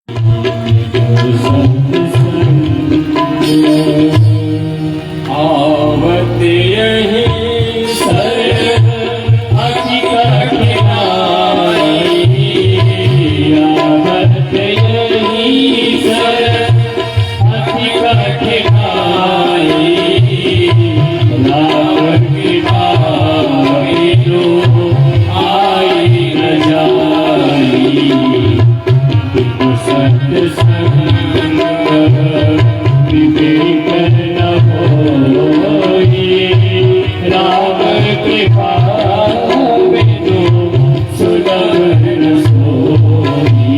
आवत यही सर अति कठिनाई, आवत यही सर अति कठिनाई, राम कृपा बिनु आई न जाई, सत्संग विवेक न होई, राम कृपा बिनु सुलभ न सोई।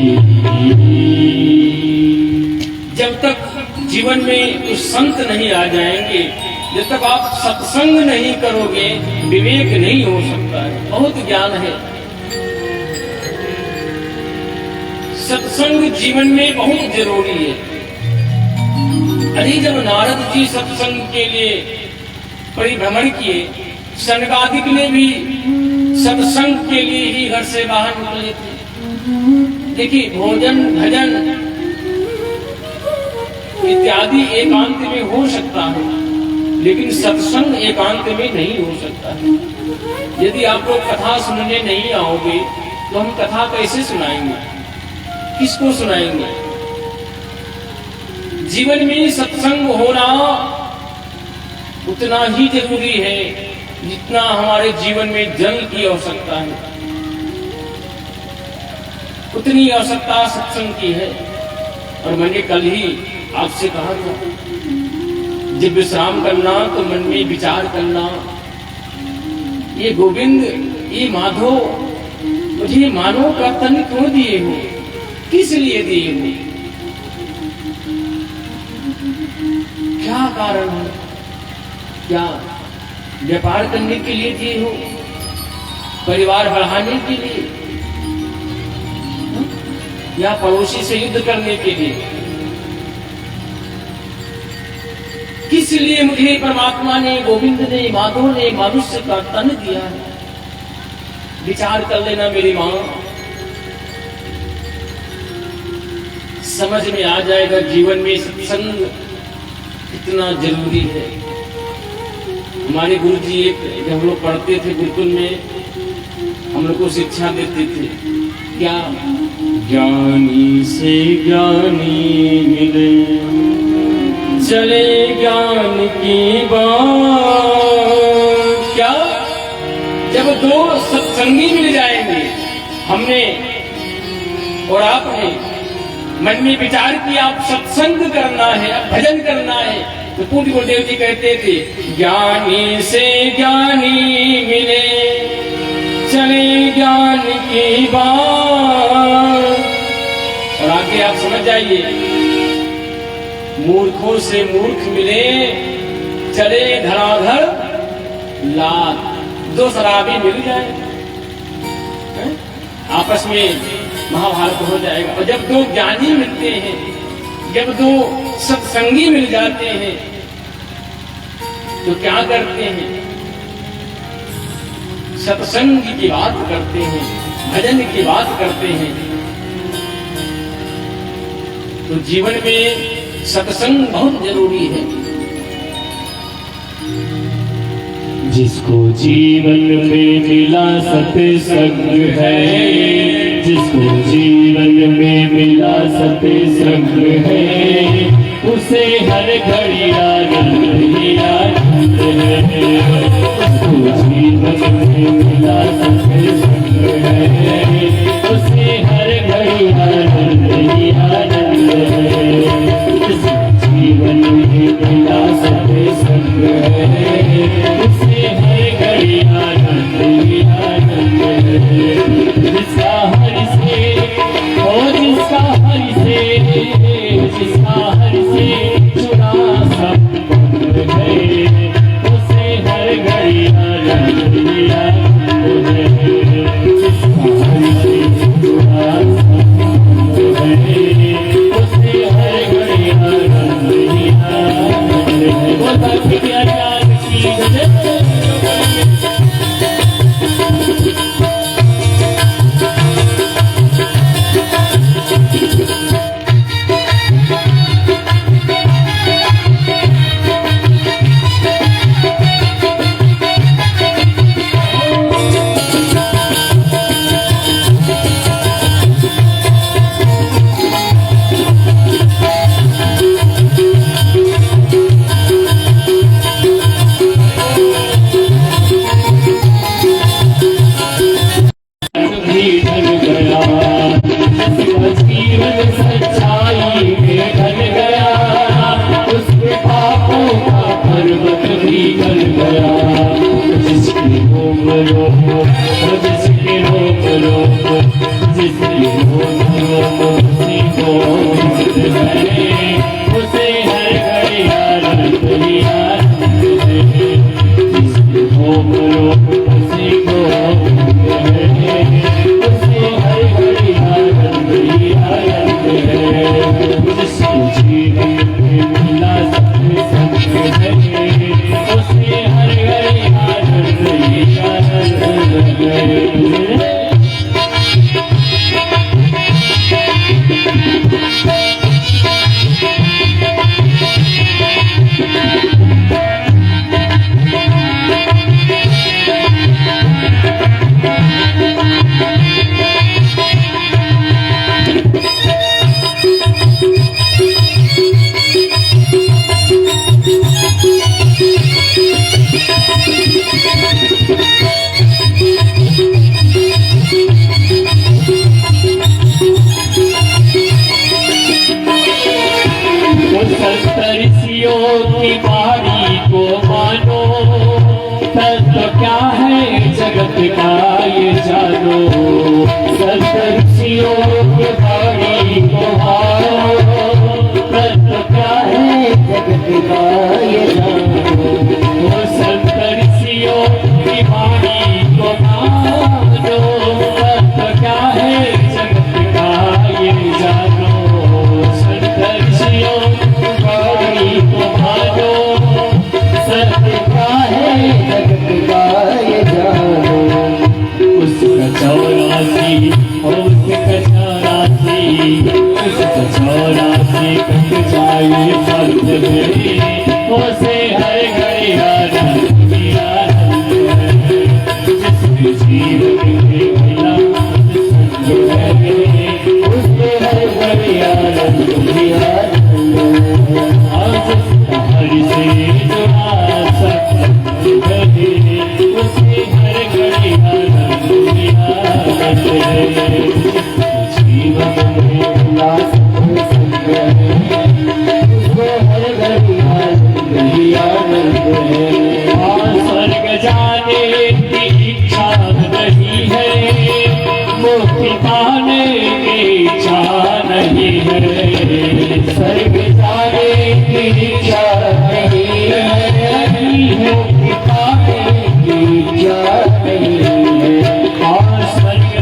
जब तक जीवन में कुछ संत नहीं आ जाएंगे, जब तक आप सत्संग नहीं करोगे, विवेक नहीं हो सकता है। बहुत ज्ञान है, सत्संग जीवन में बहुत जरूरी है। अरे जब नारद जी सत्संग के लिए परिभ्रमण किए, सनकादिक ने भी सत्संग के लिए ही घर से बाहर निकले थे। देखिए, भोजन भजन इत्यादि एकांत में हो सकता है, लेकिन सत्संग एकांत में नहीं हो सकता है। यदि आप लोग कथा सुनने नहीं आओगे तो हम कथा कैसे सुनाएंगे, किसको सुनाएंगे? जीवन में सत्संग होना उतना ही जरूरी है जितना हमारे जीवन में जल की आवश्यकता है, उतनी आवश्यकता सत्संग की है। और मैंने कल ही आपसे कहा था, जब विश्राम करना तो मन में विचार करना, ये गोविंद, ये माधो मुझे मानव का तन क्यों दिए हो, किस लिए दिए हो, क्या कारण है? क्या व्यापार करने के लिए दिए हो, परिवार बढ़ाने के लिए, या पड़ोसी से युद्ध करने के लिए? किस लिए मुझे परमात्मा ने, गोविंद ने, माधव ने मनुष्य का तन दिया है? विचार कर लेना मेरी मां, समझ में आ जाएगा जीवन में सत्संग कितना जरूरी है। हमारे गुरु जी जब हम लोग पढ़ते थे गुरुकुल में, हम लोग को शिक्षा देते थे, क्या ज्ञानी से ज्ञानी मिले, चले ज्ञान की बात। क्या जब दो सत्संगी मिल जाएंगे, हमने और आपने मन में विचार किया आप सत्संग करना है, भजन करना है, तो पूज्य गुरुदेव जी कहते थे, ज्ञानी से ज्ञानी मिले, चले ज्ञान की बात। और आगे आप समझ जाइए, मूर्खों से मूर्ख मिले, चले धराधर लात। दो शराबी मिल जाए, आपस में महाभारत हो जाएगा। और जब दो ज्ञानी मिलते हैं, जब दो सत्संगी मिल जाते हैं, तो क्या करते हैं? सत्संग की बात करते हैं, भजन की बात करते हैं। तो जीवन में सत्संग बहुत जरूरी है। जिसको जीवन में मिला सत्संग है, जिसको जीवन में मिला सत्संग है, उसे हर घड़ी आनंद ही आनंद है। उसको जीवन में मिला सत्संग है, उसे हर घड़ी आनंद ही आनंद है। जीवन में मिला सत्संग है, उसे हर घड़ी आनंद ही आनंद है। जिसका हरि से और जिसका हरि से, जिसका हरि से जुड़ा संबंध है, उसे हर घड़ी आनंद ही आनंद है। की वाणी को मानो, तत्व क्या है जगत का ये जानो। संत ऋषियों की वाणी को मानो, तत्व क्या है जगत का ये जानो। वो संत ऋषियों की वाणी को मानो, तत्व क्या है जगत का ये जानो। संत ऋषियों की वाणी को मानो, सत्य क्या है जगत का ये जानो। उसका 84 और उसका 84, उसका 84 कट जाए फर्क है। उसे हर घड़ी आनंद ही आनंद है। जिसके जीवन में मिला संग है, उसके हर घड़ी आनंद ही आनंद है। आज हर से जुड़ा सत्संग है, उसके हर घड़ी आनंद ही आनंद है। जीवन में मिला सत्संग है, उसके हर घड़ी आनंद ही आनंद है। स्वर्ग जाने की इच्छा नहीं है, मुक्ति पाने की इच्छा नहीं है। स्वर्ग जाने की इच्छा नहीं है, मुक्ति पाने की इच्छा नहीं है। स्वर्ग